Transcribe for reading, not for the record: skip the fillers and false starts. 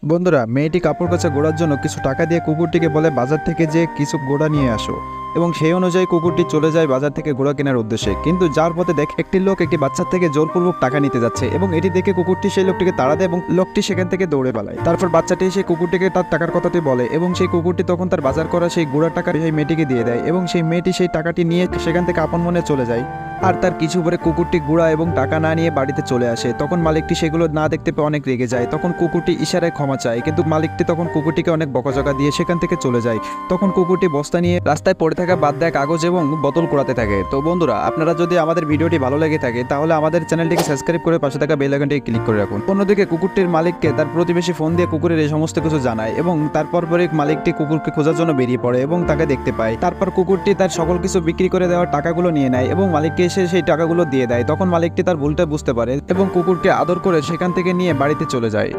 বন্ধুরা, মেয়েটি কাপড় কাচা গোড়ার জন্য কিছু টাকা দিয়ে কুকুরটিকে বলে বাজার থেকে যে কিছু গোড়া নিয়ে আসো, এবং সেই অনুযায়ী কুকুরটি চলে যায় বাজার থেকে গোড়া কেনার উদ্দেশ্যে। কিন্তু যার পথে দেখে একটি লোক একটি বাচ্চার থেকে জোরপূর্বক টাকা নিতে যাচ্ছে, এবং এটি দেখে কুকুরটি সেই লোকটিকে তাড়া দেয় এবং লোকটি সেখান থেকে দৌড়ে পালায়। তারপর বাচ্চাটি সেই কুকুরটিকে তার টাকার কথাটি বলে, এবং সেই কুকুরটি তখন তার বাজার করা সেই গোড়ার টাকা সেই মেয়েটিকে দিয়ে দেয়, এবং সেই মেয়েটি সেই টাকাটি নিয়ে সেখান থেকে আপন মনে চলে যায়। আর তার কিছু পরে কুকুরটি গুঁড়া এবং টাকা না নিয়ে বাড়িতে চলে আসে। তখন মালিকটি সেগুলো না দেখতে পেয়ে অনেক রেগে যায়। তখন কুকুরটি ইশারায় ক্ষমা চায়, কিন্তু মালিকটি তখন কুকুরটিকে অনেক বকাঝকা দিয়ে সেখান থেকে চলে যায়। তখন কুকুরটি বস্তা নিয়ে রাস্তায় পড়ে থাকা বাদ দেয়া কাগজ এবং বোতল কুড়াতে থাকে। তো বন্ধুরা, আপনারা যদি আমাদের ভিডিওটি ভালো লেগে থাকে তাহলে আমাদের চ্যানেলটিকে সাবস্ক্রাইব করে পাশে থাকা বেল আইকনটিকে ক্লিক করে রাখুন। অন্যদিকে কুকুরটির মালিককে তার প্রতিবেশী ফোন দিয়ে কুকুরের এই সমস্ত কিছু জানায়, এবং তারপর পরে মালিকটি কুকুরকে খোঁজার জন্য বেরিয়ে পড়ে এবং তাকে দেখতে পায়। তারপর কুকুরটি তার সকল কিছু বিক্রি করে দেওয়ার টাকাগুলো নিয়ে নেয় এবং মালিককে এসে সেই টাকাগুলো দিয়ে দেয়। তখন মালিকটি তার ভুলটা বুঝতে পারে এবং কুকুরকে আদর করে সেখান থেকে নিয়ে বাড়িতে চলে যায়।